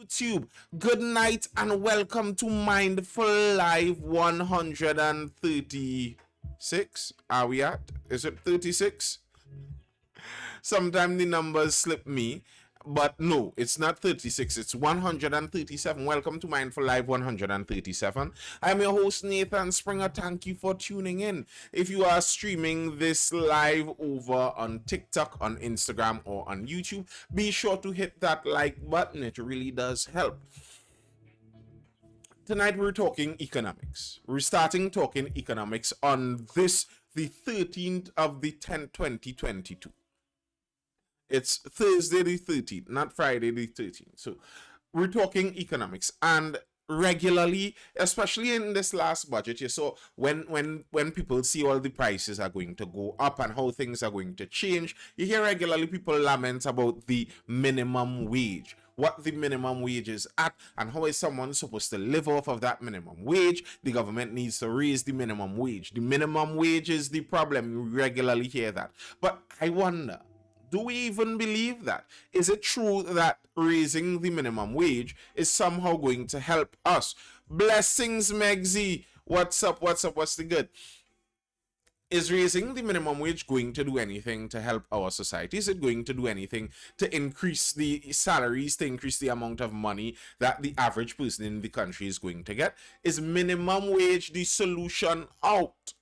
YouTube. Good night and welcome to Mindful Live 136. Are we at? Is it 36? Sometimes the numbers slip me. But no, it's not 36, it's 137. Welcome to Mindful Live 137. I'm your host, Nathan Springer. Thank you for tuning in. If you are streaming this live over on TikTok, on Instagram, or on YouTube, be sure to hit that like button. It really does help. Tonight we're talking economics. We're starting talking economics on this, the 13th of the 10th, 2022. It's Thursday the 13th, not Friday the 13th. So we're talking economics, and regularly, especially in this last budget, you saw when people see all the prices are going to go up and how things are going to change, you hear regularly people lament about the minimum wage, what the minimum wage is at, and how is someone supposed to live off of that minimum wage. The government needs to raise the minimum wage. The minimum wage is the problem. You regularly hear that. But I wonder, do we even believe that? Is it true that raising the minimum wage is somehow going to help us? Blessings, Megzy. What's up? What's up? What's the good? Is raising the minimum wage going to do anything to help our society? Is it going to do anything to increase the salaries, to increase the amount of money that the average person in the country is going to get? Is minimum wage the solution out?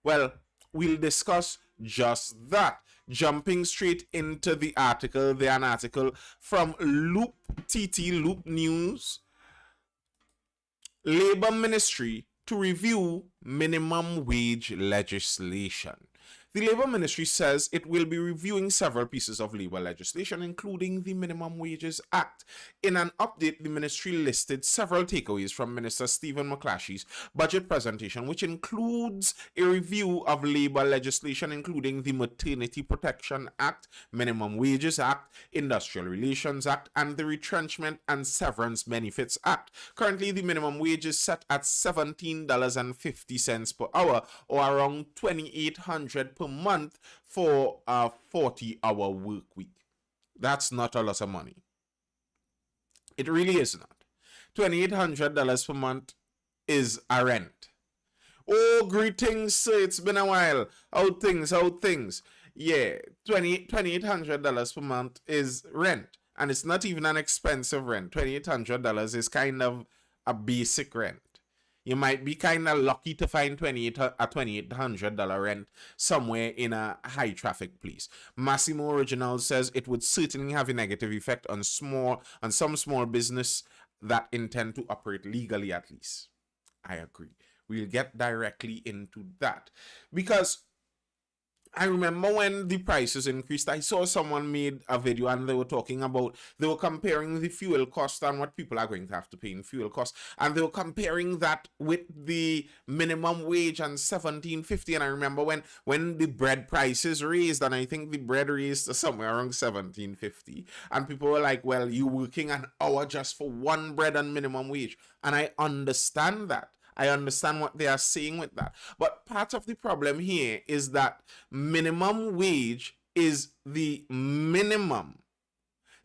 Well, we'll discuss just that. Jumping straight into the article, an article from Loop TT, Loop News. Labor Ministry to review minimum wage legislation. The Labour Ministry says it will be reviewing several pieces of labour legislation, including the Minimum Wages Act. In an update, the ministry listed several takeaways from Minister Stephen McClatchy's budget presentation, which includes a review of labour legislation, including the Maternity Protection Act, Minimum Wages Act, Industrial Relations Act, and the Retrenchment and Severance Benefits Act. Currently, the minimum wage is set at $17.50 per hour, or around $2,800 per month for a 40-hour work week. That's not a lot of money. It really is not. $2,800 per month is a rent. Oh, greetings, sir. It's been a while. How things? Yeah, $2,800 per month is rent. And it's not even an expensive rent. $2,800 is kind of a basic rent. You might be kind of lucky to find a $2,800 rent somewhere in a high traffic place. Massimo Original says it would certainly have a negative effect on some small business that intend to operate legally, at least. I agree. We'll get directly into that, because I remember when the prices increased, I saw someone made a video and they were comparing the fuel cost and what people are going to have to pay in fuel costs. And they were comparing that with the minimum wage and $17.50. And I remember when the bread prices raised, and I think the bread raised to somewhere around $17.50. And people were like, well, you're working an hour just for one bread and minimum wage. And I understand that. I understand what they are saying with that. But part of the problem here is that minimum wage is the minimum.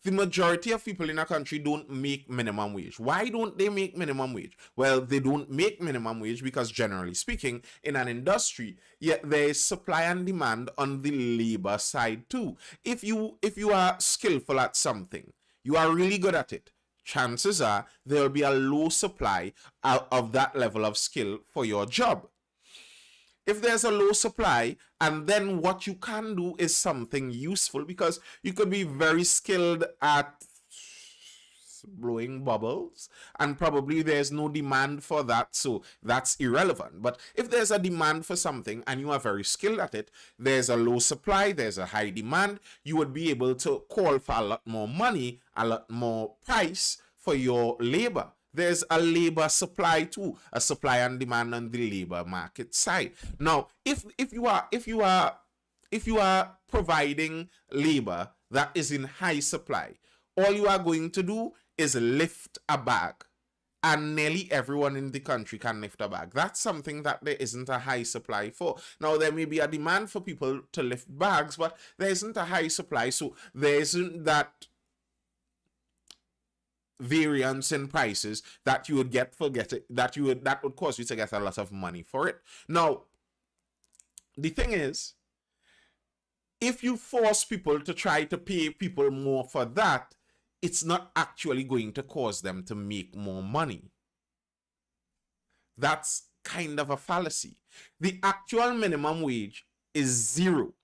The majority of people in our country don't make minimum wage. Why don't they make minimum wage? Well, they don't make minimum wage because, generally speaking, in an industry, yet there is supply and demand on the labor side too. If you are skillful at something, you are really good at it, chances are there will be a low supply of that level of skill for your job. If there's a low supply, and then what you can do is something useful, because you could be very skilled at blowing bubbles and probably there's no demand for that, so that's irrelevant. But if there's a demand for something and you are very skilled at it, there's a low supply, there's a high demand, you would be able to call for a lot more money, a lot more price for your labor. There's a labor supply too, a supply and demand on the labor market side. Now, if you are providing labor that is in high supply, all you are going to do is lift a bag, and nearly everyone in the country can lift a bag. That's something that there isn't a high supply for. Now, there may be a demand for people to lift bags, but there isn't a high supply, so there isn't that variance in prices that you would get for that would cause you to get a lot of money for it. Now, the thing is, if you force people to try to pay people more for that, it's not actually going to cause them to make more money. That's kind of a fallacy. The actual minimum wage is zero.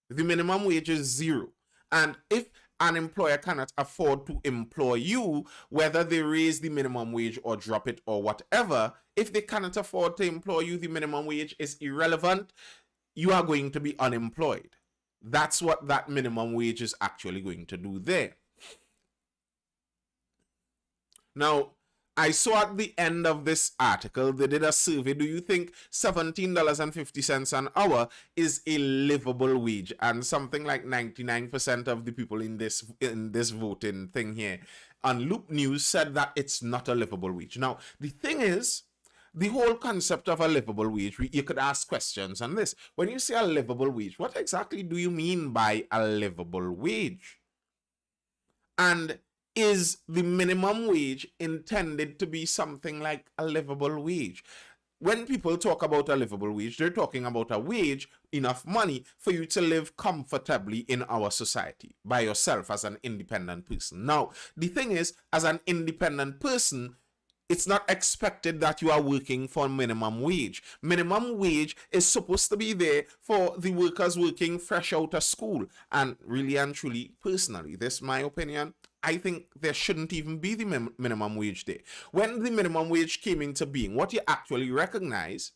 The minimum wage is zero. And if an employer cannot afford to employ you, whether they raise the minimum wage or drop it or whatever, if they cannot afford to employ you, the minimum wage is irrelevant. You are going to be unemployed. That's what that minimum wage is actually going to do there. Now, I saw at the end of this article, they did a survey. Do you think $17.50 an hour is a livable wage? And something like 99% of the people in this voting thing here on Loop News said that it's not a livable wage. Now, the thing is, the whole concept of a livable wage, you could ask questions on this. When you say a livable wage, what exactly do you mean by a livable wage? And is the minimum wage intended to be something like a livable wage? When people talk about a livable wage, they're talking about a wage, enough money for you to live comfortably in our society by yourself as an independent person. Now, the thing is, as an independent person, it's not expected that you are working for minimum wage. Minimum wage is supposed to be there for the workers working fresh out of school. And really and truly, personally, this is my opinion, I think there shouldn't even be the minimum wage there. When the minimum wage came into being, what you actually recognize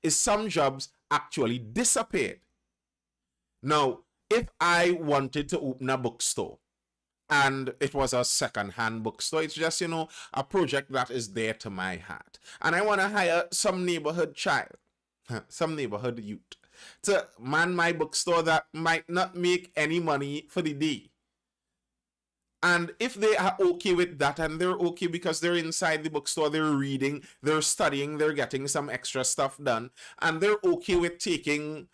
is some jobs actually disappeared. Now, if I wanted to open a bookstore, and it was a second-hand bookstore, it's just, a project that is dear to my heart, and I want to hire some neighborhood child, some neighborhood youth, to man my bookstore that might not make any money for the day. And if they are okay with that, and they're okay because they're inside the bookstore, they're reading, they're studying, they're getting some extra stuff done, and they're okay with taking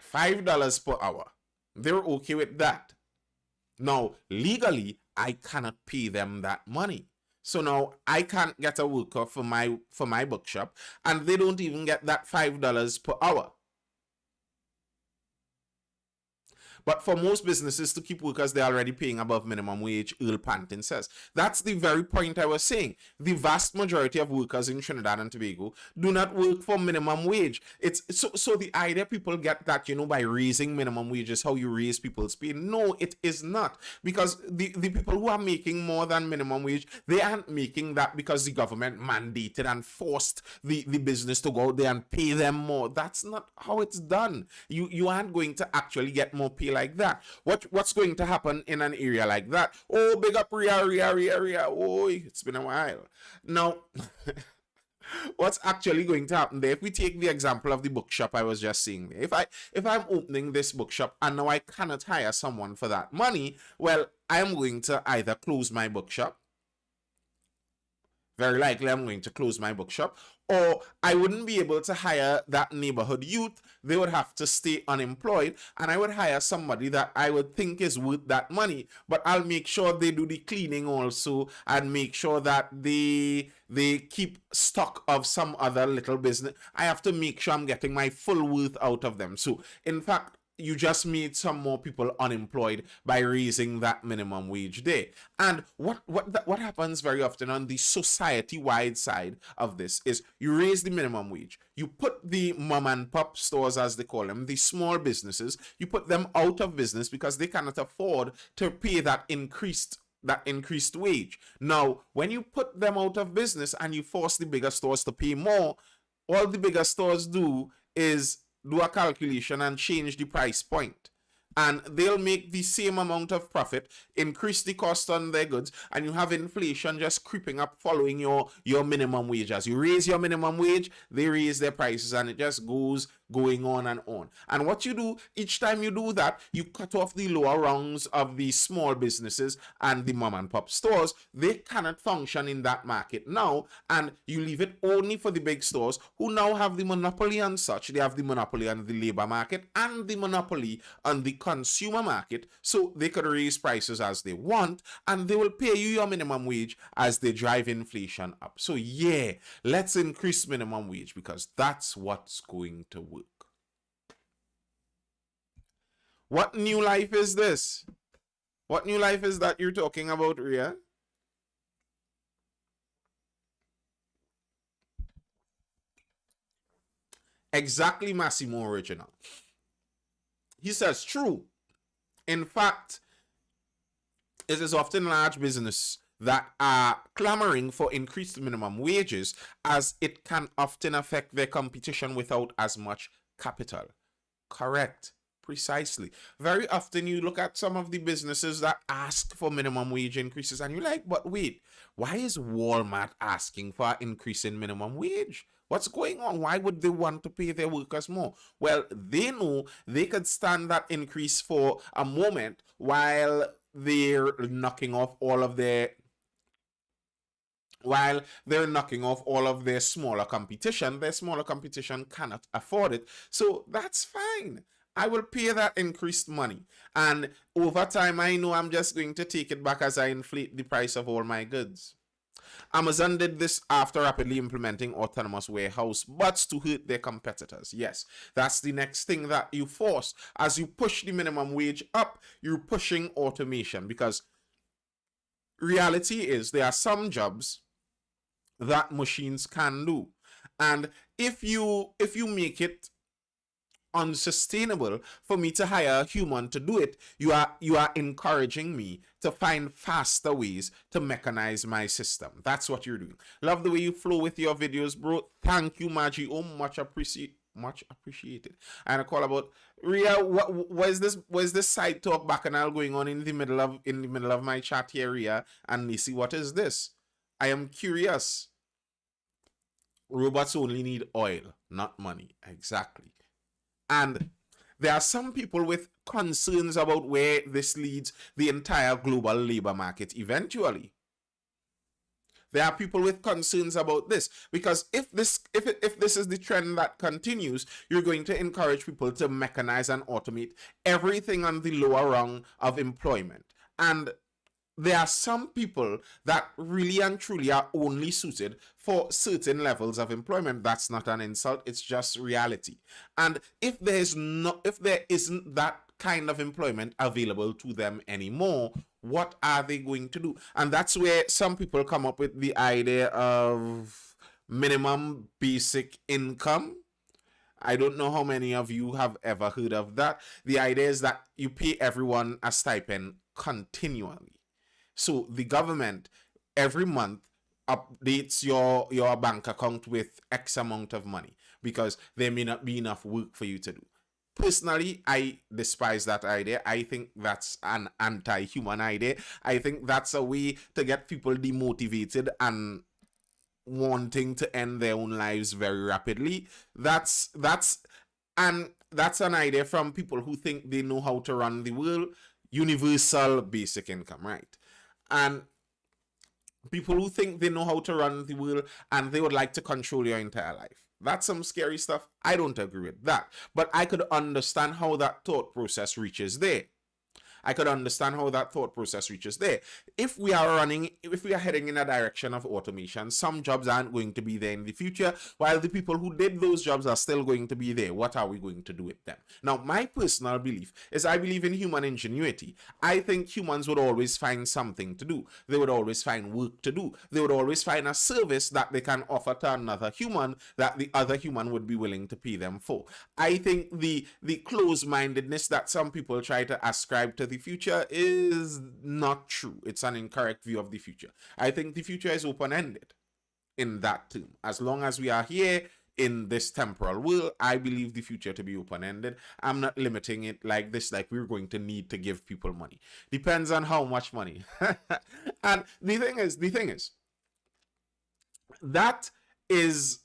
$5 per hour, they're okay with that. Now, legally, I cannot pay them that money. So now I can't get a worker for my bookshop, and they don't even get that $5 per hour. But for most businesses to keep workers, they're already paying above minimum wage, Earl Pantin says. That's the very point I was saying. The vast majority of workers in Trinidad and Tobago do not work for minimum wage. It's so the idea people get that, by raising minimum wages, how you raise people's pay. No, it is not. Because the people who are making more than minimum wage, they aren't making that because the government mandated and forced the business to go out there and pay them more. That's not how it's done. You aren't going to actually get more pay like that. What's going to happen in an area like that? Oh, big up Ria. Oh, it's been a while. Now, what's actually going to happen there? If we take the example of the bookshop I was just saying there, if I'm opening this bookshop and now I cannot hire someone for that money, well, I am going to either close my bookshop. Very likely I'm going to close my bookshop, or I wouldn't be able to hire that neighborhood youth. They would have to stay unemployed, and I would hire somebody that I would think is worth that money, but I'll make sure they do the cleaning also, and make sure that they keep stock of some other little business. I have to make sure I'm getting my full worth out of them. So in fact, you just made some more people unemployed by raising that minimum wage there. And what happens very often on the society-wide side of this is you raise the minimum wage. You put the mom and pop stores, as they call them, the small businesses, you put them out of business because they cannot afford to pay that increased wage. Now, when you put them out of business and you force the bigger stores to pay more, all the bigger stores do is do a calculation and change the price point, and they'll make the same amount of profit, increase the cost on their goods, and you have inflation just creeping up following your minimum wage. As you raise your minimum wage, they raise their prices, and it just goes going on and on. And what you do each time you do that, you cut off the lower rungs of the small businesses and the mom and pop stores. They cannot function in that market now, and you leave it only for the big stores who now have the monopoly on such. They have the monopoly on the labor market and the monopoly on the consumer market, so they could raise prices as they want, and they will pay you your minimum wage as they drive inflation up. So yeah, let's increase minimum wage because that's what's going to work. What new life is this? What new life is that you're talking about, Ria? Exactly, Massimo Original. He says, true. In fact, it is often large business that are clamoring for increased minimum wages, as it can often affect their competition without as much capital. Correct. Precisely. Very often you look at some of the businesses that ask for minimum wage increases and you're like, but wait, why is Walmart asking for an increase in minimum wage? What's going on? Why would they want to pay their workers more? Well, they know they could stand that increase for a moment while they're knocking off all of their smaller competition. Their smaller competition cannot afford it. So that's fine. I will pay that increased money. And over time, I know I'm just going to take it back as I inflate the price of all my goods. Amazon did this after rapidly implementing autonomous warehouse bots to hurt their competitors. Yes, that's the next thing that you force. As you push the minimum wage up, you're pushing automation, because reality is there are some jobs that machines can do. And if you make it unsustainable for me to hire a human to do it, you are encouraging me to find faster ways to mechanize my system. That's what you're doing. Love the way you flow with your videos, bro. Thank you, Maggie. Oh, much appreciated. And a call about Ria. What was this? Was this side talk bacchanal going on in the middle of my chat here, Ria and Nisi? What is this? I am curious. Robots only need oil, not money. Exactly. And there are some people with concerns about where this leads the entire global labor market eventually. There are people with concerns about this, because if this is the trend that continues, you're going to encourage people to mechanize and automate everything on the lower rung of employment. And there are some people that really and truly are only suited for certain levels of employment. That's not an insult, it's just reality. And if there isn't that kind of employment available to them anymore, what are they going to do? And that's where some people come up with the idea of minimum basic income. I don't know how many of you have ever heard of that. The idea is that you pay everyone a stipend continually. So the government every month updates your bank account with X amount of money, because there may not be enough work for you to do. Personally, I despise that idea. I think that's an anti-human idea. I think that's a way to get people demotivated and wanting to end their own lives very rapidly. That's an idea from people who think they know how to run the world. Universal basic income, right? And people who think they know how to run the world and they would like to control your entire life. That's some scary stuff. I don't agree with that. But I could understand how that thought process reaches there. If we are heading in a direction of automation, some jobs aren't going to be there in the future, while the people who did those jobs are still going to be there. What are we going to do with them? Now, my personal belief is I believe in human ingenuity. I think humans would always find something to do. They would always find work to do. They would always find a service that they can offer to another human that the other human would be willing to pay them for. I think the close-mindedness that some people try to ascribe to the future is not true. It's an incorrect view of the future. I think the future is open-ended in that term. As long as we are here in this temporal world, I believe the future to be open-ended. I'm not limiting it like this, like we're going to need to give people money. Depends on how much money. And the thing is, that is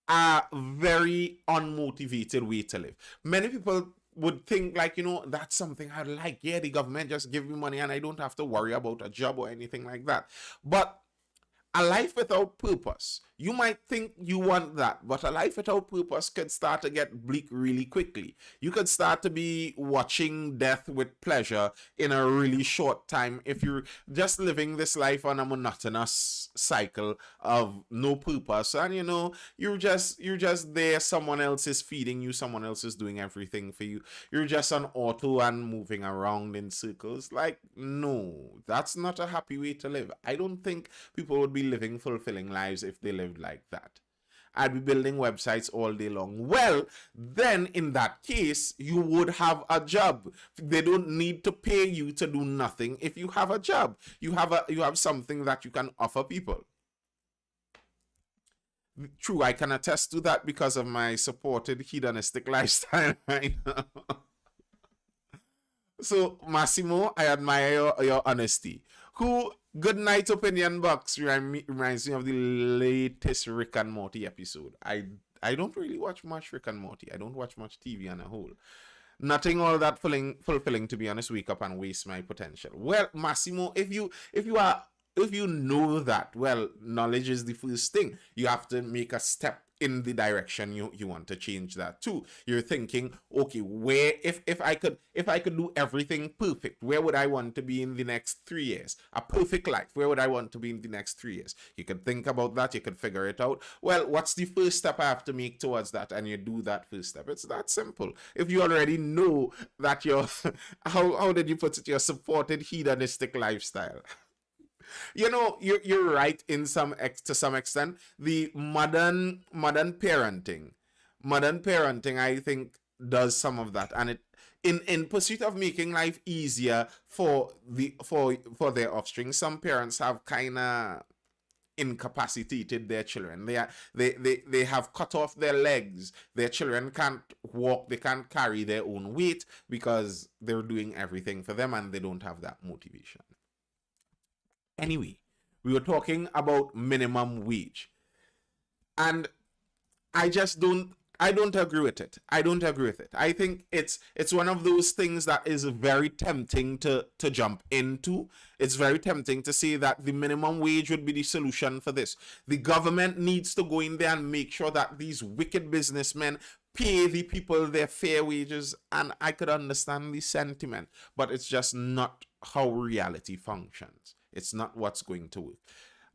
a very unmotivated way to live. Many people would think like, that's something I like. Yeah, the government just give me money and I don't have to worry about a job or anything like that. But a life without purpose. You might think you want that, but a life without purpose could start to get bleak really quickly. You could start to be watching death with pleasure in a really short time if you're just living this life on a monotonous cycle of no purpose. And you're just there, someone else is feeding you, someone else is doing everything for you. You're just on auto and moving around in circles. Like, no, that's not a happy way to live. I don't think people would be living fulfilling lives if they lived like that. I'd be building websites all day long. Well, then in that case, you would have a job. They don't need to pay you to do nothing. If you have a job, you have something that you can offer people. True, I can attest to that because of my supported hedonistic lifestyle right now. So, Massimo, I admire your honesty. Who Good Night Opinion Box reminds me of the latest Rick and Morty episode. I don't really watch much Rick and Morty. I don't watch much TV on a whole. Nothing all that fulfilling, to be honest. Wake up and waste my potential. Well, Massimo, if you know that, well, knowledge is the first thing. You have to make a step in the direction you want to change that too. You're thinking, okay, where if I could do everything perfect, where would I want to be in the next 3 years? A perfect life, where would I want to be in the next 3 years? You could think about that, you could figure it out. Well, what's the first step I have to make towards that? And you do that first step. It's that simple. If you already know that you're how did you put it, your supported hedonistic lifestyle. You're right to some extent. The modern parenting, I think, does some of that, and it in pursuit of making life easier for their offspring. Some parents have kind of incapacitated their children. They have cut off their legs. Their children can't walk. They can't carry their own weight because they're doing everything for them, and they don't have that motivation. Anyway, we were talking about minimum wage. And I don't agree with it. I don't agree with it. I think it's one of those things that is very tempting to jump into. It's very tempting to say that the minimum wage would be the solution for this. The government needs to go in there and make sure that these wicked businessmen pay the people their fair wages, and I could understand the sentiment, but it's just not how reality functions. It's not what's going to work.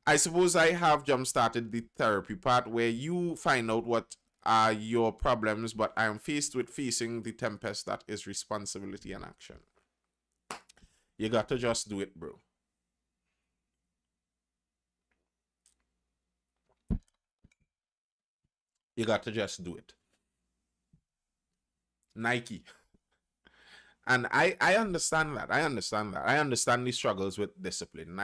I suppose I have jump started the therapy part where you find out what are your problems, but I am faced with facing the tempest that is responsibility and action. You got to just do it, bro. You got to just do it. Nike. And I understand that. I understand that. I understand the struggles with discipline.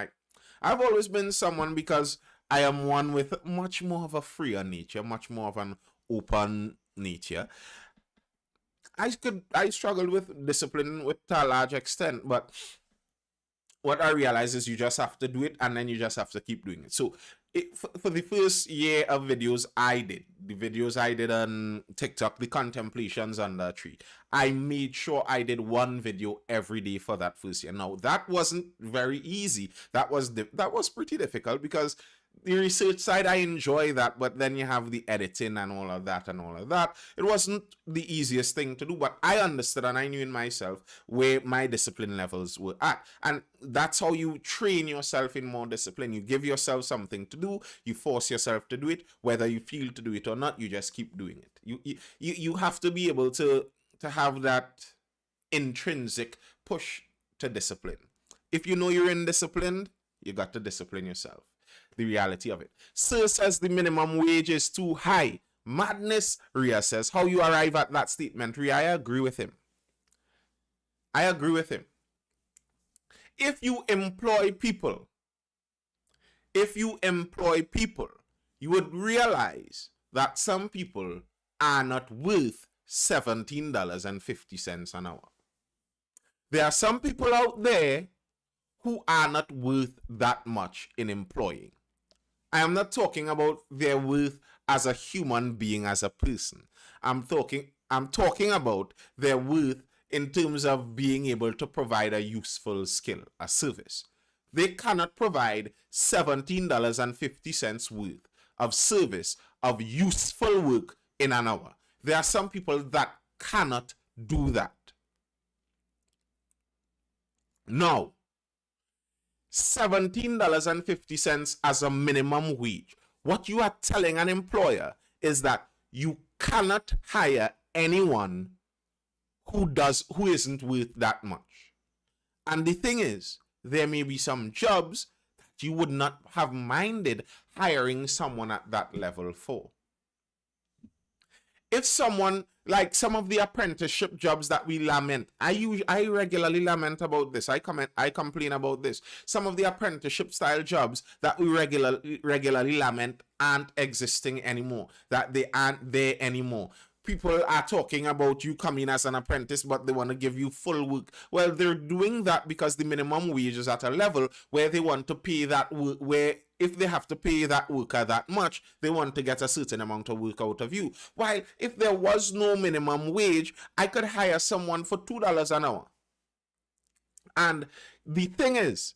I've always been someone, because I am one with much more of a freer nature, much more of an open nature. I struggled with discipline with a large extent, but what I realize is you just have to do it, and then you just have to keep doing it. So for the first year of videos the videos I did on TikTok, the contemplations under a tree, I made sure I did one video every day for that first year. Now, that wasn't very easy. That was pretty difficult, because the research side, I enjoy that, but then you have the editing and all of that and all of that. It wasn't the easiest thing to do, but I understood and I knew in myself where my discipline levels were at. And that's how you train yourself in more discipline. You give yourself something to do, you force yourself to do it, whether you feel to do it or not, you just keep doing it. You have to be able to have that intrinsic push to discipline. If you know you're indisciplined, you got to discipline yourself. The reality of it. Sir says the minimum wage is too high. Madness, Ria says. How you arrive at that statement, Ria? I agree with him. I agree with him. If you employ people, you would realize that some people are not worth $17.50 an hour. There are some people out there who are not worth that much in employing. I am not talking about their worth as a human being, as a person. I'm talking about their worth in terms of being able to provide a useful skill, a service. They cannot provide $17.50 worth of service, of useful work in an hour. There are some people that cannot do that. Now, $17.50 as a minimum wage. What you are telling an employer is that you cannot hire anyone who isn't worth that much. And the thing is, there may be some jobs that you would not have minded hiring someone at that level for. If someone, like some of the apprenticeship jobs that we lament, I regularly lament about this. I complain about this. Some of the apprenticeship style jobs that we regularly lament aren't existing anymore, that they aren't there anymore. People are talking about you coming as an apprentice, but they want to give you full work. Well, they're doing that because the minimum wage is at a level where they want to pay that work, where if they have to pay that worker that much, they want to get a certain amount of work out of you. While if there was no minimum wage, I could hire someone for $2 an hour. And the thing is,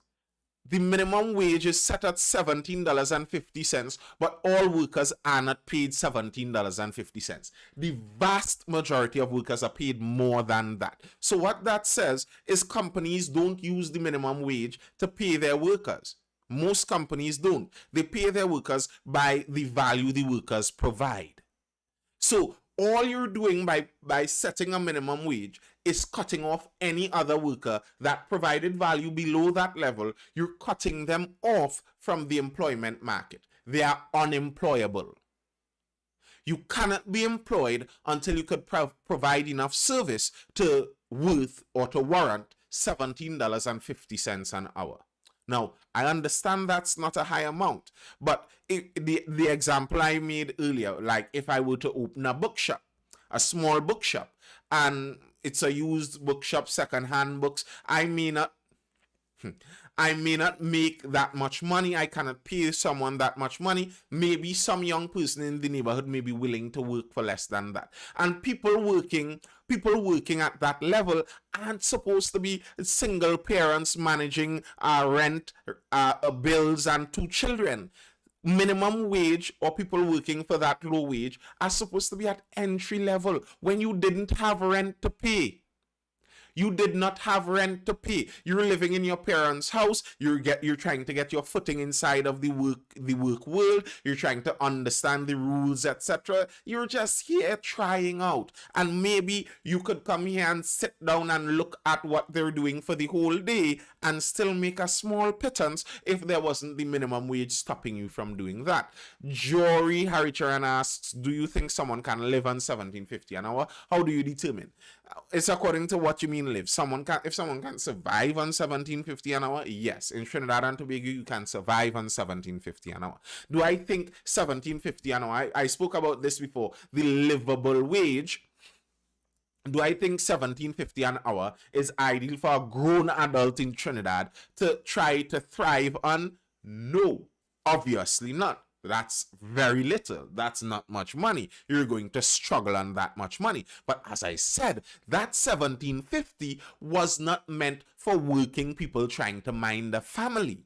the minimum wage is set at $17.50, but all workers are not paid $17.50. The vast majority of workers are paid more than that. So what that says is companies don't use the minimum wage to pay their workers. Most companies don't. They pay their workers by the value the workers provide. So all you're doing by setting a minimum wage is cutting off any other worker that provided value below that level. You're cutting them off from the employment market. They are unemployable. You cannot be employed until you could provide enough service to worth or to warrant $17.50 an hour. Now, I understand that's not a high amount, but the example I made earlier, like if I were to open a bookshop, a small bookshop, and it's a used bookshop, second-hand books, I may not make that much money. I cannot pay someone that much money. Maybe some young person in the neighborhood may be willing to work for less than that. And people working at that level aren't supposed to be single parents managing rent, bills, and 2 children. Minimum wage or people working for that low wage are supposed to be at entry level when you didn't have rent to pay. You did not have rent to pay. You're living in your parents' house. You're trying to get your footing inside of the work world. You're trying to understand the rules, etc. You're just here trying out. And maybe you could come here and sit down and look at what they're doing for the whole day and still make a small pittance if there wasn't the minimum wage stopping you from doing that. Jory Haricharan asks, do you think someone can live on $17.50 an hour? How do you determine? It's according to what you mean live. If someone can survive on $17.50 an hour, yes. In Trinidad and Tobago, you can survive on $17.50 an hour. Do I think $17.50 an hour? I spoke about this before. The livable wage. Do I think $17.50 an hour is ideal for a grown adult in Trinidad to try to thrive on? No, obviously not. That's very little. That's not much money. You're going to struggle on that much money. But as I said, that $17.50 was not meant for working people trying to mind a family.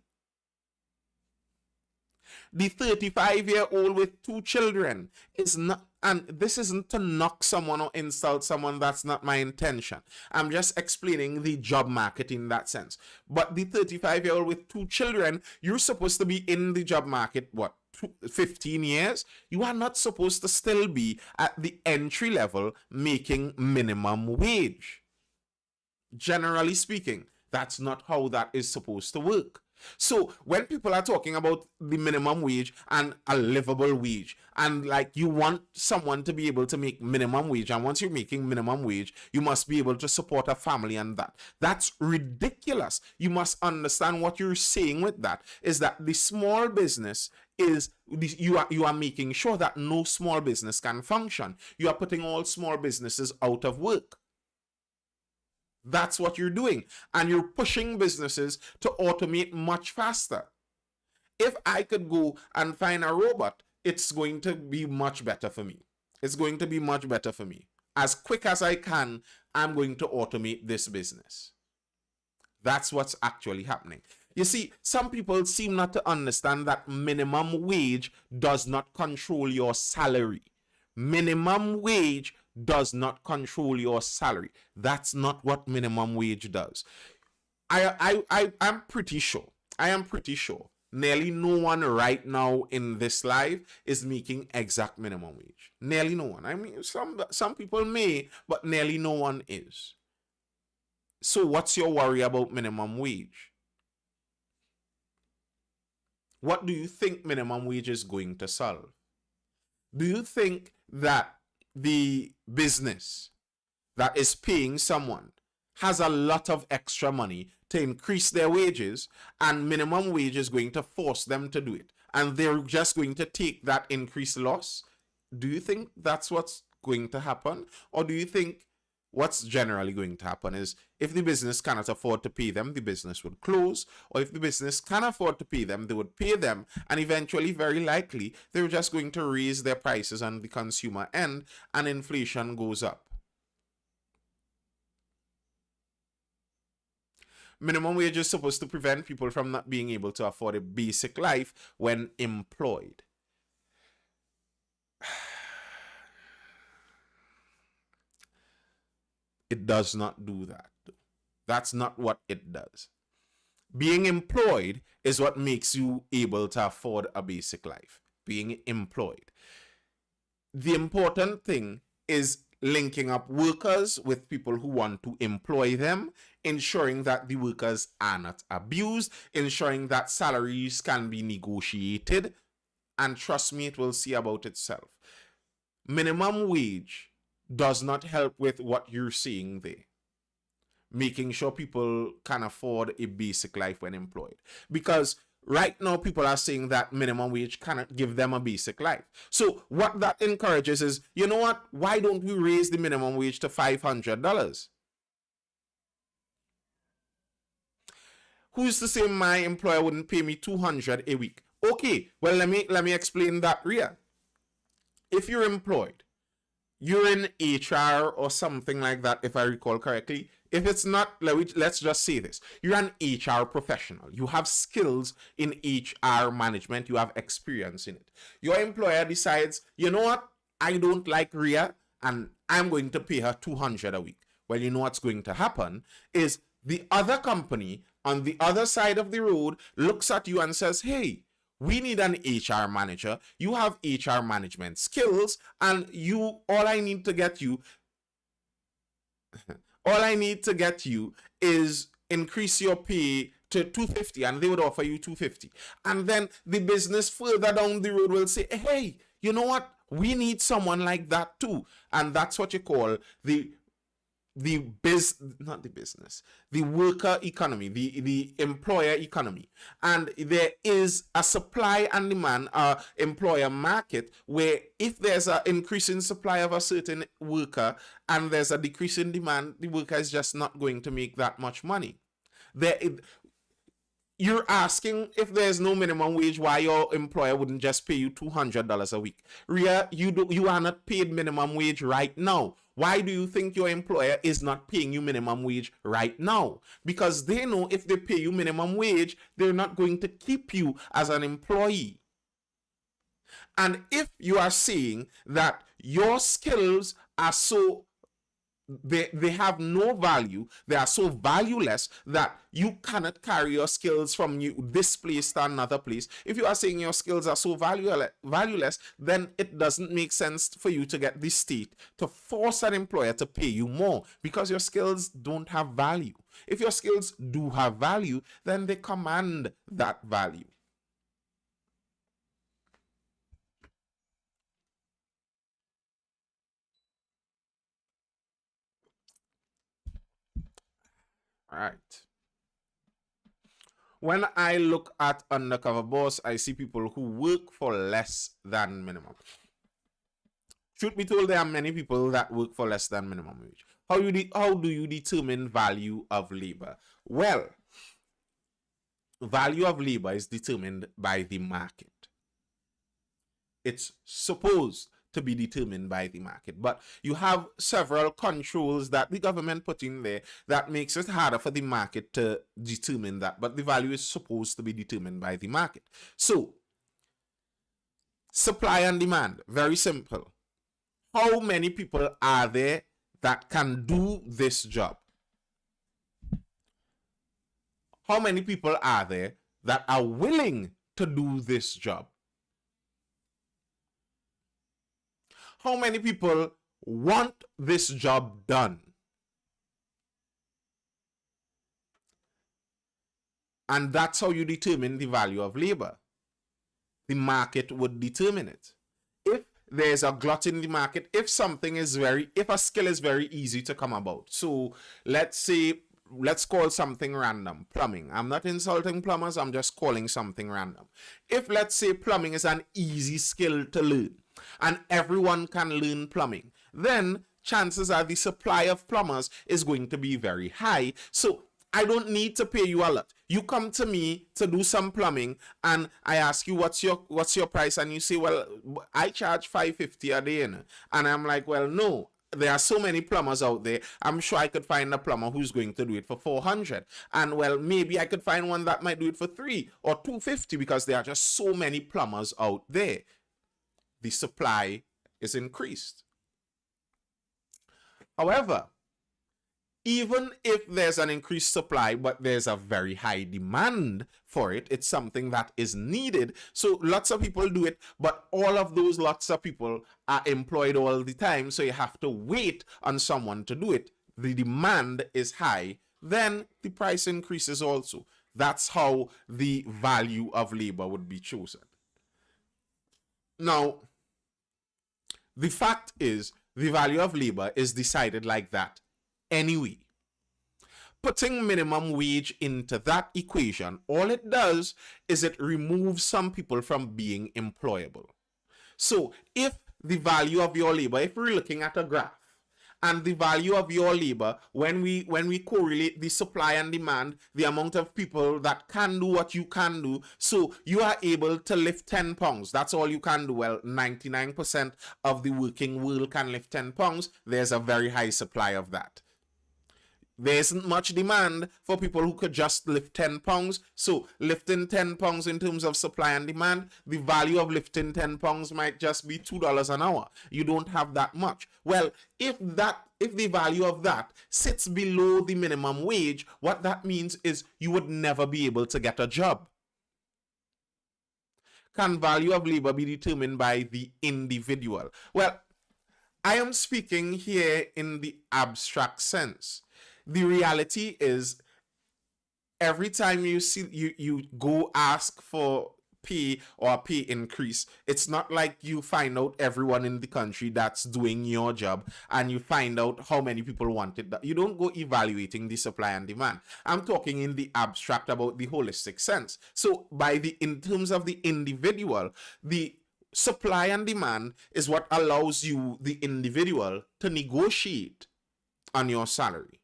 The 35-year-old with 2 children is not, and this isn't to knock someone or insult someone, that's not my intention. I'm just explaining the job market in that sense. But the 35-year-old with 2 children, you're supposed to be in the job market, 15 years? You are not supposed to still be at the entry level making minimum wage. Generally speaking, that's not how that is supposed to work. So when people are talking about the minimum wage and a livable wage, and like you want someone to be able to make minimum wage, and once you're making minimum wage, you must be able to support a family, and that's ridiculous. You must understand what you're saying with that is that the small business is you are making sure that no small business can function. You are putting all small businesses out of work. That's what you're doing. And you're pushing businesses to automate much faster. If I could go and find a robot it's going to be much better for me. It's going to be much better for me. As quick as I can, I'm going to automate this business. That's what's actually happening. You see, some people seem not to understand that minimum wage does not control your salary. Minimum wage does not control your salary. That's not what minimum wage does. I'm pretty sure. I am pretty sure nearly no one right now in this life is making exact minimum wage. Nearly no one. I mean, some people may, but nearly no one is. So what's your worry about minimum wage? What do you think minimum wage is going to solve? Do you think that the business that is paying someone has a lot of extra money to increase their wages, and minimum wage is going to force them to do it, and they're just going to take that increased loss? Do you think that's what's going to happen? Or do you think what's generally going to happen is if the business cannot afford to pay them, the business would close, or if the business can afford to pay them, they would pay them, and eventually, very likely, they're just going to raise their prices on the consumer end, and inflation goes up? Minimum wage is supposed to prevent people from not being able to afford a basic life when employed. It does not do that. That's not what it does. Being employed is what makes you able to afford a basic life. Being employed. The important thing is linking up workers with people who want to employ them, ensuring that the workers are not abused, ensuring that salaries can be negotiated, and trust me, it will see about itself. Minimum wage does not help with what you're seeing there. Making sure people can afford a basic life when employed. Because right now, people are saying that minimum wage cannot give them a basic life. So what that encourages is, you know what? Why don't we raise the minimum wage to $500? Who's to say my employer wouldn't pay me $200 a week? Okay, well, let me explain that, Ria. If you're employed, you're in HR or something like that, if I recall correctly. If it's not, let's just say this. You're an HR professional. You have skills in HR management. You have experience in it. Your employer decides, you know what? I don't like Ria, and I'm going to pay her $200 a week. Well, you know what's going to happen is the other company on the other side of the road looks at you and says, hey, we need an HR manager. You have HR management skills, and all I need to get you is increase your pay to $250, and they would offer you $250. And then the business further down the road will say, hey, you know what? We need someone like that too. And that's what you call the worker economy, the employer economy. And there is a supply and demand employer market where if there's an increase in supply of a certain worker and there's a decrease in demand, the worker is just not going to make that much money. You're asking, if there's no minimum wage, why your employer wouldn't just pay you $200 a week? Ria, you are not paid minimum wage right now. Why do you think your employer is not paying you minimum wage right now? Because they know if they pay you minimum wage, they're not going to keep you as an employee. And if you are saying that your skills are so they have no value, they are so valueless that you cannot carry your skills from this place to another place. If you are saying your skills are so valueless, then it doesn't make sense for you to get the state to force an employer to pay you more, because your skills don't have value. If your skills do have value, then they command that value. All right. When I look at Undercover Boss, I see people who work for less than minimum. Truth be told, there are many people that work for less than minimum wage. How do you determine value of labor? Well, value of labor is determined by the market. It's supposed to be determined by the market. But you have several controls that the government put in there that makes it harder for the market to determine that. But the value is supposed to be determined by the market. So, supply and demand, very simple. How many people are there that can do this job? How many people are there that are willing to do this job? How many people want this job done? And that's how you determine the value of labor. The market would determine it. If there's a glut in the market, if a skill is very easy to come about. So let's call something random, plumbing. I'm not insulting plumbers, I'm just calling something random. If let's say plumbing is an easy skill to learn and everyone can learn plumbing, then chances are the supply of plumbers is going to be very high. So I don't need to pay you a lot. You come to me to do some plumbing and I ask you what's your price, and you say, well, I charge $550 a day. And I'm like, well, no, there are so many plumbers out there. I'm sure I could find a plumber who's going to do it for $400. And well, maybe I could find one that might do it for $300 or $250 because there are just so many plumbers out there. The supply is increased. However, even if there's an increased supply, but there's a very high demand for it, it's something that is needed. So lots of people do it, but all of those lots of people are employed all the time. So you have to wait on someone to do it. The demand is high, then the price increases also. That's how the value of labor would be chosen. Now, the fact is, the value of labor is decided like that anyway. Putting minimum wage into that equation, all it does is it removes some people from being employable. So if the value of your labor, if we're looking at a graph, and the value of your labor, when we correlate the supply and demand, the amount of people that can do what you can do, so you are able to lift 10 pounds. That's all you can do. Well, 99% of the working world can lift 10 pounds. There's a very high supply of that. There isn't much demand for people who could just lift 10 pounds. So lifting 10 pounds in terms of supply and demand, the value of lifting 10 pounds might just be $2 an hour. You don't have that much. Well, if the value of that sits below the minimum wage, what that means is you would never be able to get a job. Can value of labor be determined by the individual? Well, I am speaking here in the abstract sense. The reality is, every time you go ask for pay or a pay increase, it's not like you find out everyone in the country that's doing your job and you find out how many people want it. You don't go evaluating the supply and demand. I'm talking in the abstract about the holistic sense. So in terms of the individual, the supply and demand is what allows you, the individual, to negotiate on your salary.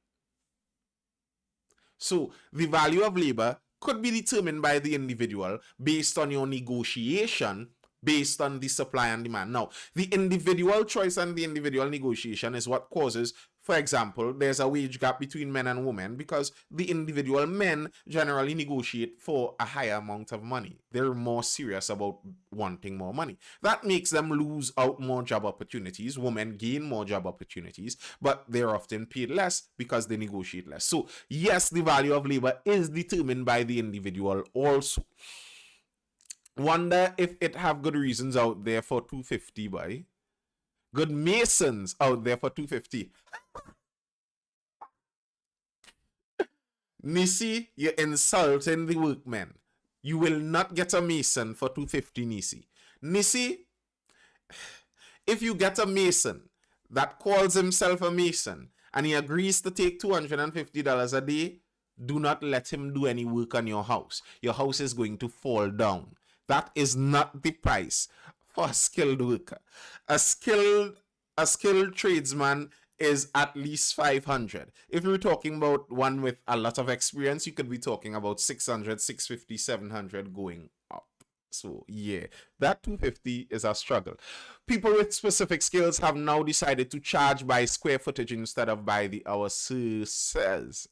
So the value of labor could be determined by the individual based on your negotiation, based on the supply and demand. Now, the individual choice and the individual negotiation is what causes, for example, there's a wage gap between men and women because the individual men generally negotiate for a higher amount of money. They're more serious about wanting more money. That makes them lose out more job opportunities. Women gain more job opportunities, but they're often paid less because they negotiate less. So yes, the value of labor is determined by the individual also. Wonder if it have good reasons out there for 250, boy. Good masons out there for 250. Nisi, you're insulting the workmen. You will not get a mason for 250, Nisi. Nisi, if you get a mason that calls himself a mason and he agrees to take $250 a day, do not let him do any work on your house. Your house is going to fall down. That is not the price for a skilled worker. A skilled tradesman is at least 500. If we're talking about one with a lot of experience, you could be talking about 600, 650, 700 going up. So yeah, that 250 is a struggle. People with specific skills have now decided to charge by square footage instead of by the hour, Sir says.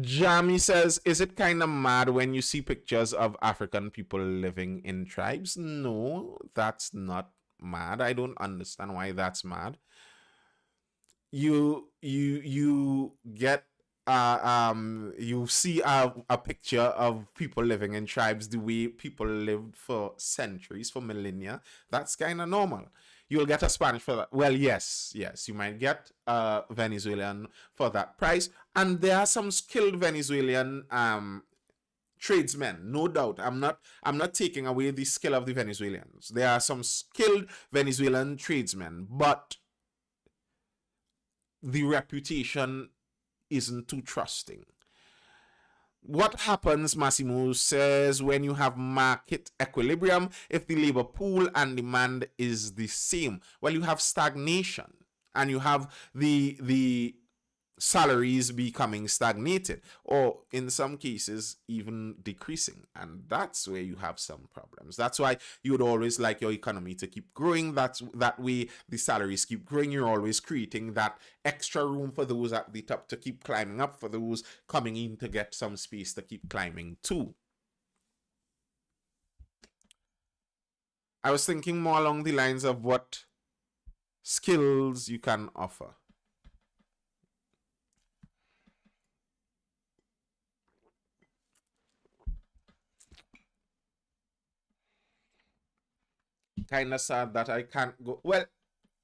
Jamie says, is it kind of mad when you see pictures of African people living in tribes? No, that's not mad. I don't understand why that's mad. You get you see a picture of people living in tribes the way people lived for centuries, for millennia. That's kind of normal. You'll get a Spanish for that. Well, yes, you might get a Venezuelan for that price, and there are some skilled Venezuelan tradesmen, no doubt. I'm not taking away the skill of the Venezuelans. There are some skilled Venezuelan tradesmen, but the reputation isn't too trusting. What happens, Massimo says, when you have market equilibrium if the labor pool and demand is the same? Well, you have stagnation, and you have the salaries becoming stagnated, or in some cases even decreasing, and that's where you have some problems. That's why you would always like your economy to keep growing. That's that way the salaries keep growing. You're always creating that extra room for those at the top to keep climbing up, for those coming in to get some space to keep climbing too. I was thinking more along the lines of what skills you can offer. Kind of sad that I can't go. Well,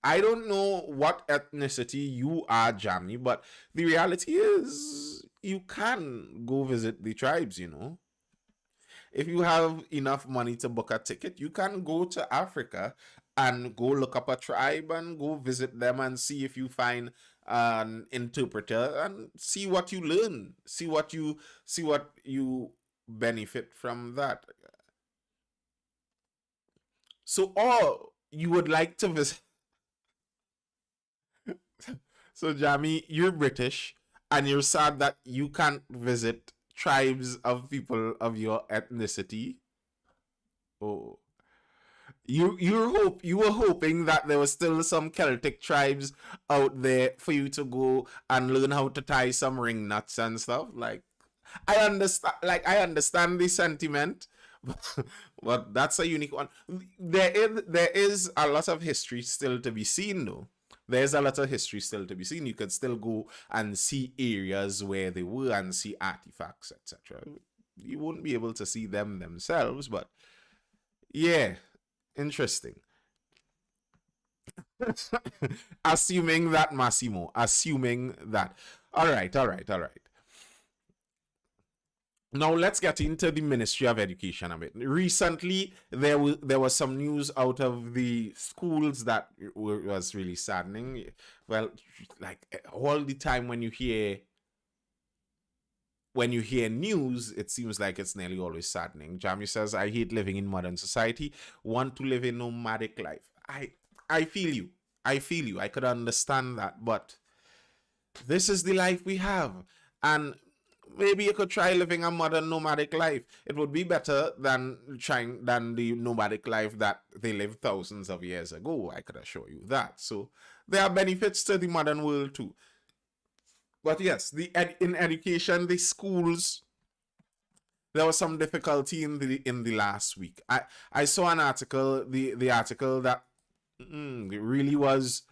I don't know what ethnicity you are, Jamni, but the reality is you can go visit the tribes, you know. If you have enough money to book a ticket, you can go to Africa and go look up a tribe and go visit them and see if you find an interpreter and see what you learn, see what you benefit from that. So, or you would like to visit. So, Jamie, you're British and you're sad that you can't visit tribes of people of your ethnicity. Oh, you were hoping that there was still some Celtic tribes out there for you to go and learn how to tie some ring nuts and stuff. Like, I understand the sentiment, but that's a unique one. There is a lot of history still to be seen, though. There's a lot of history still to be seen. You could still go and see areas where they were and see artifacts, etc. You won't be able to see them themselves, but yeah, interesting. Assuming that, Massimo, assuming that. All right, all right, all right. Now let's get into the Ministry of Education a bit. Recently, there was some news out of the schools that was really saddening. Well, like all the time when you hear news, it seems like it's nearly always saddening. Jamie says, "I hate living in modern society. Want to live a nomadic life." I feel you. I feel you. I could understand that, but this is the life we have, and maybe you could try living a modern nomadic life. It would be better than the nomadic life that they lived thousands of years ago. I could assure you that. So there are benefits to the modern world too. But yes, in education, the schools, there was some difficulty in the last week. I saw an article, the article that it really was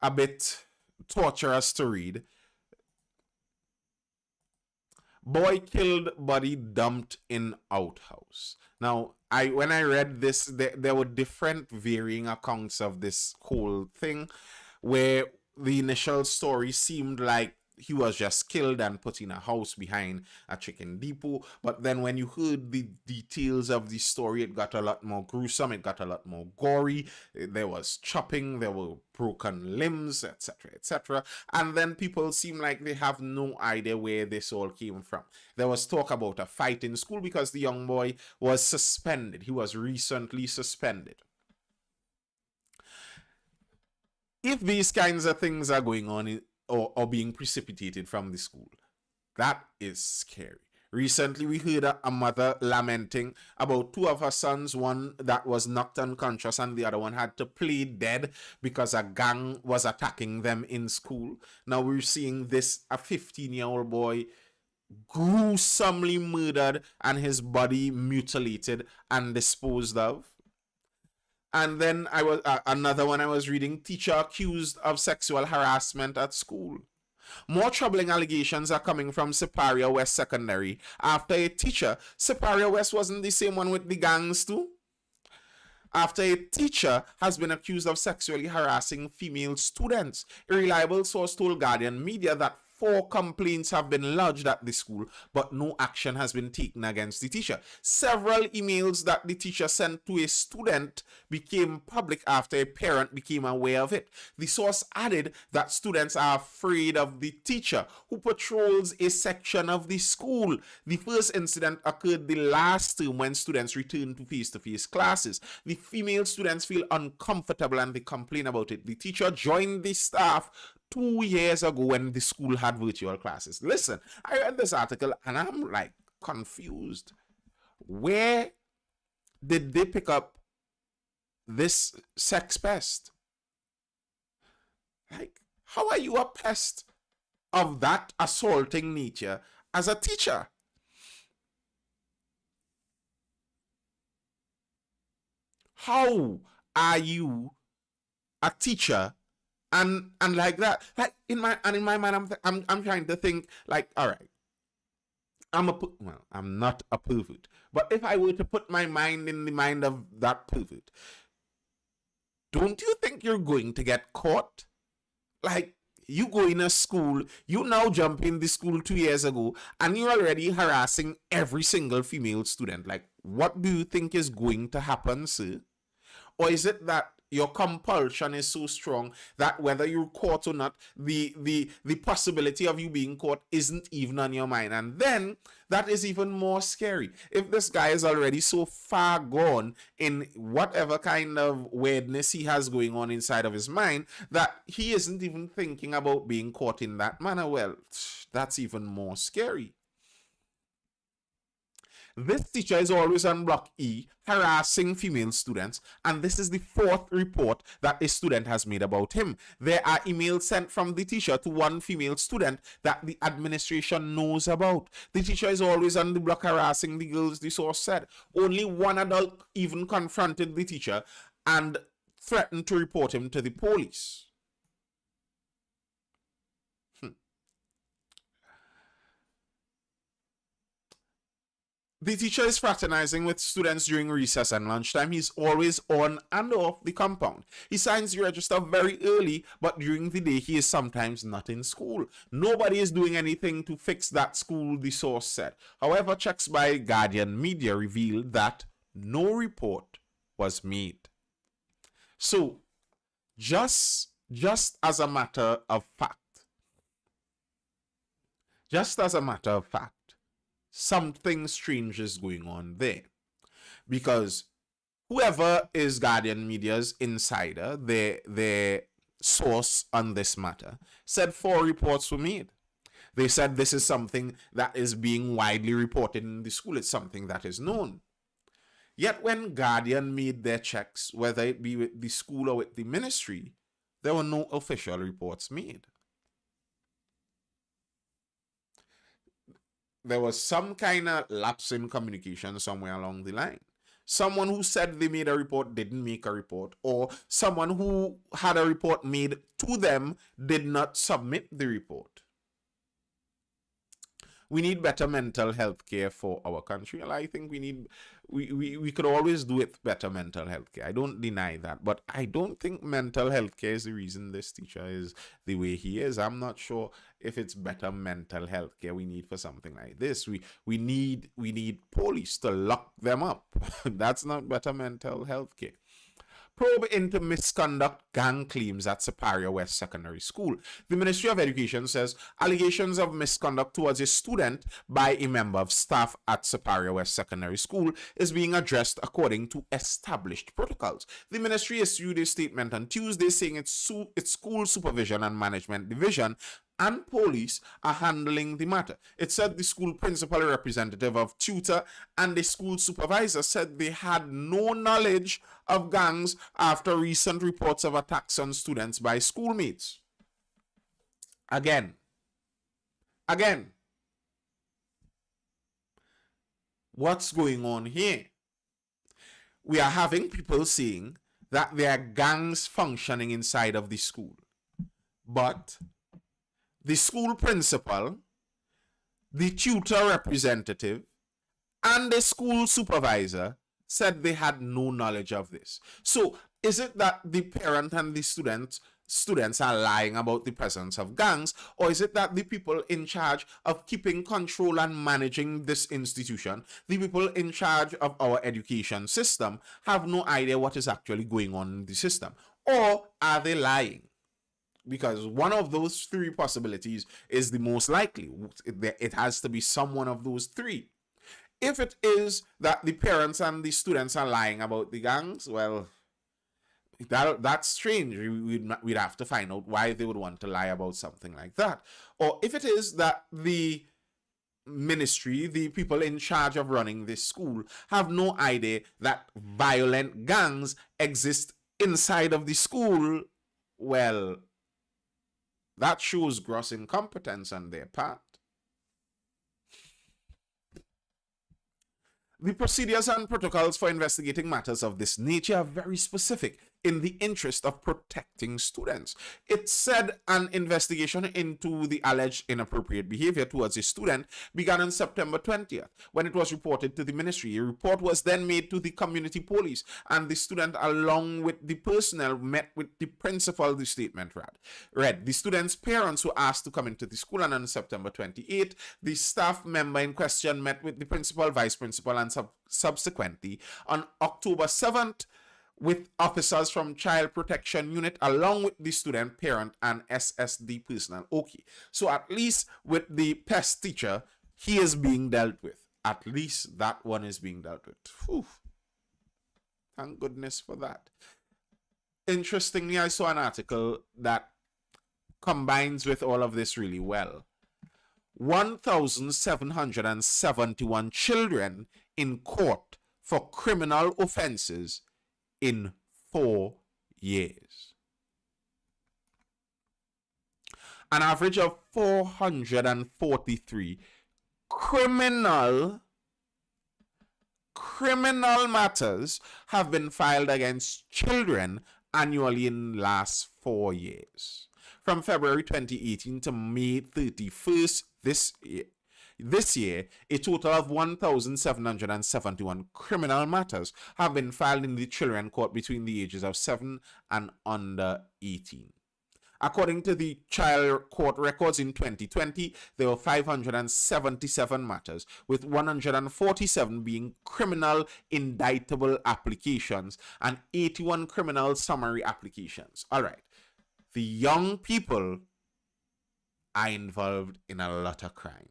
a bit torturous to read. Boy killed, body dumped in outhouse. Now, I when I read this, there were different varying accounts of this whole thing, where the initial story seemed like he was just killed and put in a house behind a chicken depot. But then when you heard the details of the story, it got a lot more gruesome, it got a lot more gory. There was chopping, there were broken limbs, etc., etc. And then people seem like they have no idea where this all came from. There was talk about a fight in school because the young boy was suspended. He was recently suspended. If these kinds of things are going on or being precipitated from the school, that is scary. Recently, we heard a mother lamenting about two of her sons, one that was knocked unconscious and the other one had to play dead because a gang was attacking them in school. Now we're seeing this, a 15-year-old boy gruesomely murdered and his body mutilated and disposed of. And then I was another one I was reading, teacher accused of sexual harassment at school. More troubling allegations are coming from Superior West Secondary after a teacher. Superior West wasn't the same one with the gangs too? After a teacher has been accused of sexually harassing female students. A reliable source told Guardian Media that 4 complaints have been lodged at the school, but no action has been taken against the teacher. Several emails that the teacher sent to a student became public after a parent became aware of it. The source added that students are afraid of the teacher, who patrols a section of the school. The first incident occurred the last term when students returned to face-to-face classes. The female students feel uncomfortable and they complain about it. The teacher joined the staff 2 years ago when the school had virtual classes. Listen, I read this article and I'm like confused. Where did they pick up this sex pest? Like, how are you a pest of that assaulting nature as a teacher? How are you a teacher and like that? Like in my mind, I'm trying to think like, all right, I'm not a pervert, but if I were to put my mind in the mind of that pervert, don't you think you're going to get caught? Like, you go in a school, you now jump in the school 2 years ago, and you're already harassing every single female student. Like, what do you think is going to happen, sir? Or is it that your compulsion is so strong that whether you're caught or not, the possibility of you being caught isn't even on your mind? And then that is even more scary. If this guy is already so far gone in whatever kind of weirdness he has going on inside of his mind that he isn't even thinking about being caught in that manner, well, that's even more scary. This teacher is always on block E, harassing female students, and this is the 4th report that a student has made about him. There are emails sent from the teacher to one female student that the administration knows about. The teacher is always on the block harassing the girls, the source said. Only one adult even confronted the teacher and threatened to report him to the police. The teacher is fraternizing with students during recess and lunchtime. He's always on and off the compound. He signs the register very early, but during the day he is sometimes not in school. Nobody is doing anything to fix that school, the source said. However, checks by Guardian Media revealed that no report was made. So, just as a matter of fact, something strange is going on there, because whoever is Guardian Media's insider, their source on this matter, said 4 reports were made. They said this is something that is being widely reported in the school. It's something that is known. Yet when Guardian made their checks, whether it be with the school or with the ministry, there were no official reports made. There was some kind of lapse in communication somewhere along the line. Someone who said they made a report didn't make a report, or someone who had a report made to them did not submit the report. We need better mental health care for our country. And I think we could always do with better mental health care. I don't deny that. But I don't think mental health care is the reason this teacher is the way he is. I'm not sure if it's better mental health care we need for something like this. We need police to lock them up. That's not better mental health care. Probe into misconduct gang claims at Superior West Secondary School. The Ministry of Education says allegations of misconduct towards a student by a member of staff at Superior West Secondary School is being addressed according to established protocols. The ministry issued a statement on Tuesday saying its school supervision and management division and police are handling the matter. It said the school principal, representative of tutor, and the school supervisor said they had no knowledge of gangs after recent reports of attacks on students by schoolmates. Again, what's going on here? We are having people saying that there are gangs functioning inside of the school. But the school principal, the tutor representative, and the school supervisor said they had no knowledge of this. So is it that the parent and the students are lying about the presence of gangs, or is it that the people in charge of keeping control and managing this institution, the people in charge of our education system, have no idea what is actually going on in the system? Or are they lying? Because one of those three possibilities is the most likely. It has to be some one of those three. If it is that the parents and the students are lying about the gangs, well, that's strange. We'd have to find out why they would want to lie about something like that. Or if it is that the ministry, the people in charge of running this school, have no idea that violent gangs exist inside of the school, well, that shows gross incompetence on their part. The procedures and protocols for investigating matters of this nature are very specific in the interest of protecting students. It said an investigation into the alleged inappropriate behavior towards a student began on September 20th, when it was reported to the ministry. A report was then made to the community police, and the student, along with the personnel, met with the principal, the statement read. The student's parents were asked to come into the school, and on September 28th, the staff member in question met with the principal, vice principal, and subsequently on October 7th, with officers from Child Protection Unit, along with the student, parent, and SSD personnel. Okay, so at least with the pest teacher, he is being dealt with. At least that one is being dealt with. Whew. Thank goodness for that. Interestingly, I saw an article that combines with all of this really well. 1,771 children in court for criminal offenses in 4 years. An average of 443 criminal matters have been filed against children annually in the last 4 years. From February 2018 to May 31st this year, a total of 1,771 criminal matters have been filed in the children court between the ages of 7 and under 18. According to the child court records in 2020, there were 577 matters, with 147 being criminal indictable applications and 81 criminal summary applications. All right. The young people are involved in a lot of crime.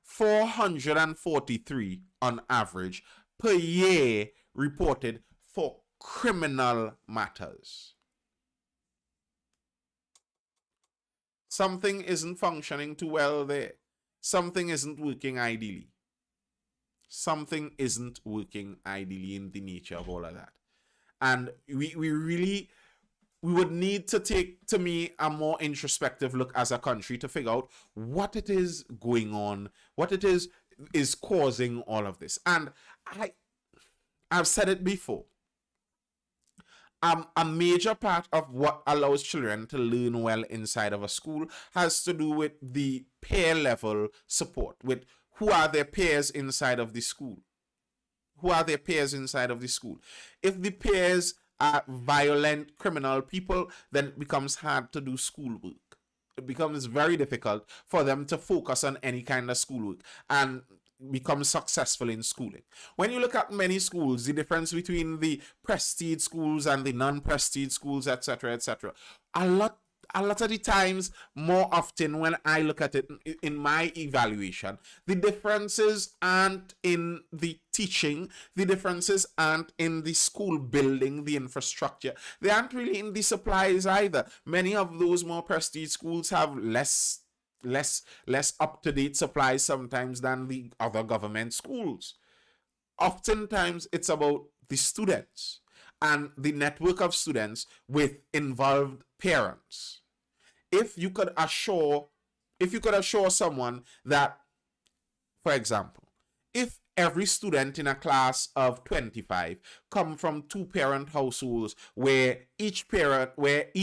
443 on average per year reported for criminal matters. Something isn't functioning too well there. Something isn't working ideally. Something isn't working ideally in the nature of all of that. And we would need to take, to me, a more introspective look as a country to figure out what it is going on, what it is causing all of this. And I've said it before. A major part of what allows children to learn well inside of a school has to do with the peer level support, with who are their peers inside of the school. Who are their peers inside of the school? If the peers are violent criminal people, then it becomes hard to do schoolwork. It becomes very difficult for them to focus on any kind of schoolwork and become successful in schooling. When you look at many schools, the difference between the prestige schools and the non-prestige schools, etc., etc., a lot a lot of the times, more often when I look at it in my evaluation, the differences aren't in the teaching, the differences aren't in the school building, the infrastructure. They aren't really in the supplies either. Many of those more prestige schools have less up-to-date supplies sometimes than the other government schools. Oftentimes it's about the students and the network of students with involved parents. If you could assure someone that, for example, if every student in a class of 25 come from two parent households where each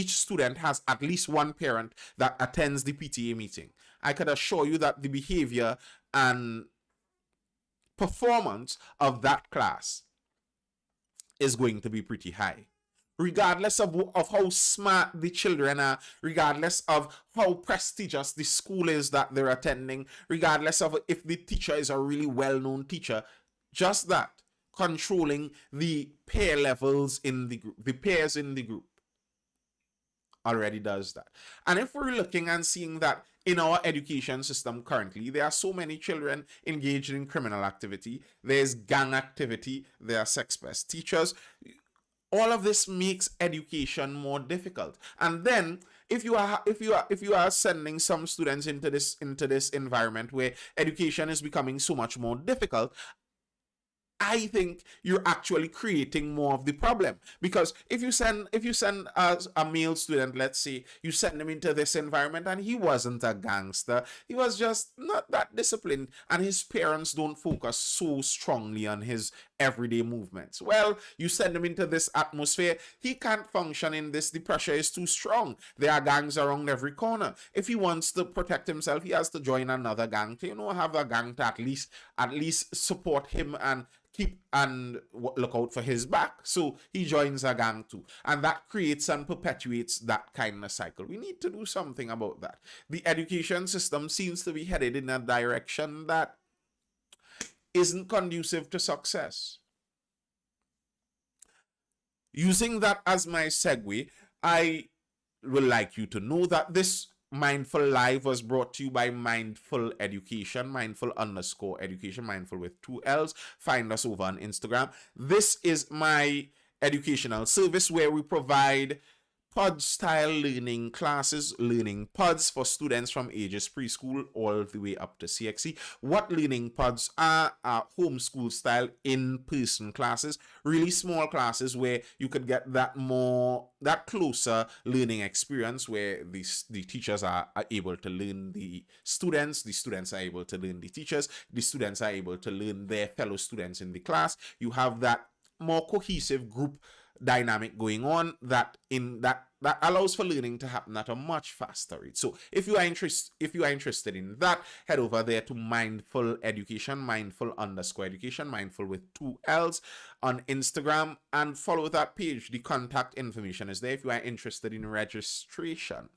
student has at least one parent that attends the PTA meeting, I could assure you that the behavior and performance of that class is going to be pretty high. Regardless of how smart the children are, regardless of how prestigious the school is that they're attending, regardless of if the teacher is a really well-known teacher, just that, controlling the peer levels in the group, the peers in the group, already does that. And if we're looking and seeing that in our education system currently, there are so many children engaged in criminal activity, there's gang activity, there are sex-based teachers, all of this makes education more difficult. And then if you are sending some students into this environment where education is becoming so much more difficult, I think you're actually creating more of the problem. Because if you send a male student, let's say you send him into this environment and he wasn't a gangster, he was just not that disciplined, and his parents don't focus so strongly on his everyday movements, well, you send him into this atmosphere, he can't function in this, the pressure is too strong, there are gangs around every corner. If he wants to protect himself, he has to join another gang to, have a gang to at least support him and keep and look out for his back. So he joins a gang too, and that creates and perpetuates that kind of cycle. We need to do something about that. The education system seems to be headed in a direction that isn't conducive to success. Using that as my segue, I would like you to know that this Mindful Live was brought to you by Mindful Education, Mindful_education, Mindful with 2 L's. Find us over on Instagram. This is my educational service where we provide pod-style learning classes, learning pods for students from ages preschool all the way up to CXC. What learning pods are homeschool style in-person classes, really small classes where you could get that closer learning experience where the teachers are able to learn the students are able to learn the teachers, the students are able to learn their fellow students in the class. You have that more cohesive group dynamic going on that allows for learning to happen at a much faster rate. So if you are interested in that, head over there to Mindful Education, Mindful_education, Mindful with 2 L's on Instagram, and follow that page. The contact information is there if you are interested in registration.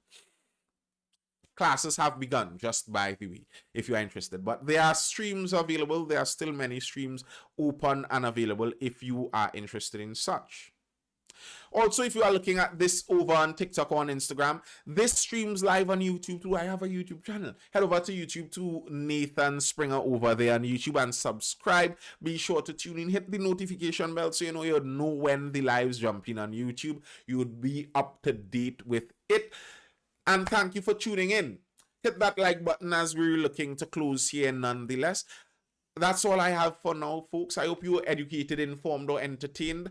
Classes have begun, just by the way, if you are interested. But there are streams available. There are still many streams open and available if you are interested in such. Also, if you are looking at this over on TikTok or on Instagram, this streams live on YouTube too. I have a YouTube channel. Head over to YouTube to Nathan Springer over there on YouTube and subscribe. Be sure to tune in, hit the notification bell so you know when the lives jump in on YouTube. You would be up to date with it. And thank you for tuning in. Hit that like button as we're looking to close here nonetheless. That's all I have for now, folks. I hope you were educated, informed, or entertained.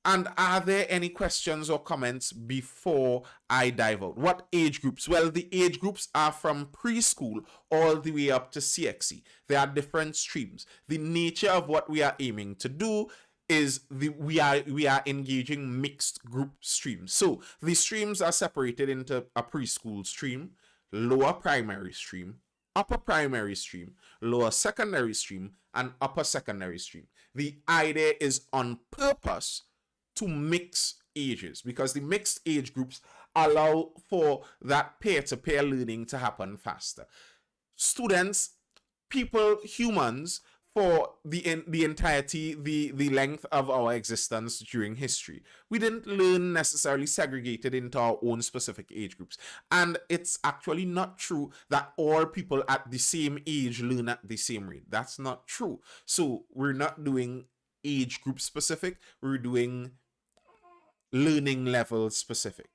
And are there any questions or comments before I dive out? What age groups? Well, the age groups are from preschool all the way up to CXC. There are different streams. The nature of what we are aiming to do is we are engaging mixed group streams. So the streams are separated into a preschool stream, lower primary stream, upper primary stream, lower secondary stream, and upper secondary stream. The idea is on purpose to mix ages, because the mixed age groups allow for that peer-to-peer learning to happen faster. Students, humans for the entirety, the length of our existence during history. We didn't learn necessarily segregated into our own specific age groups. And it's actually not true that all people at the same age learn at the same rate. That's not true. So we're not doing age group specific, we're doing learning level specific.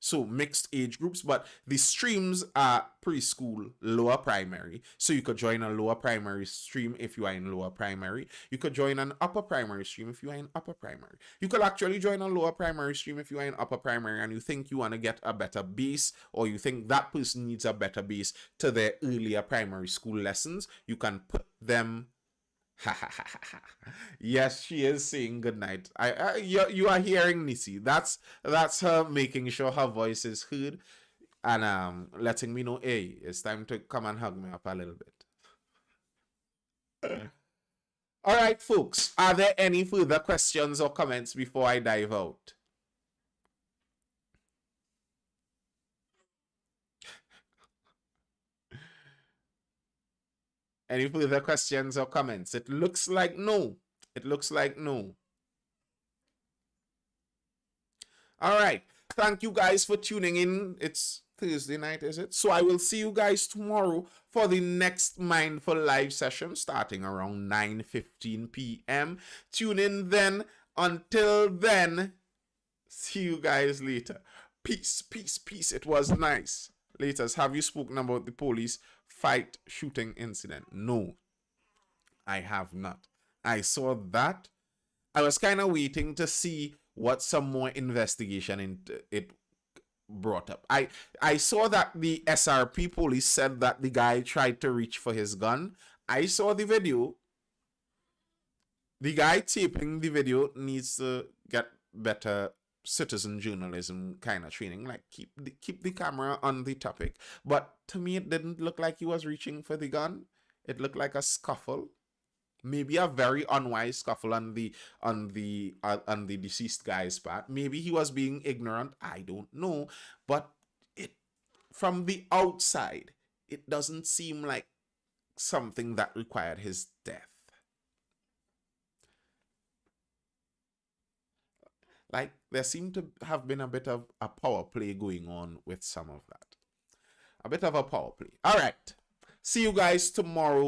So mixed age groups, but the streams are preschool, lower primary. So you could join a lower primary stream if you are in lower primary. You could join an upper primary stream if you are in upper primary. You could actually join a lower primary stream if you are in upper primary and you think you want to get a better base, or you think that person needs a better base to their earlier primary school lessons. You can put them. Yes, she is saying good night. You are hearing Nisi. That's her making sure her voice is heard and letting me know, hey, it's time to come and hug me up a little bit. All right, folks. Are there any further questions or comments before I dive out? Any further questions or comments? It looks like no. It looks like no. All right. Thank you guys for tuning in. It's Thursday night, is it? So I will see you guys tomorrow for the next Mindful live session starting around 9:15 p.m. Tune in then. Until then, see you guys later. Peace, peace, peace. It was nice. Laters, have you spoken about the police fight shooting incident? No, I have not. I saw that. I was kind of waiting to see what some more investigation into it brought up. I saw that the SRP police said that the guy tried to reach for his gun. I saw the video. The guy taping the video needs to get better citizen journalism kind of training, like keep the camera on the topic. But to me, it didn't look like he was reaching for the gun. It looked like a scuffle, maybe a very unwise scuffle on the deceased guy's part. Maybe he was being ignorant. I don't know, but it from the outside, it doesn't seem like something that required his death. Like there seemed to have been a bit of a power play going on with some of that. A bit of a power play. All right. See you guys tomorrow.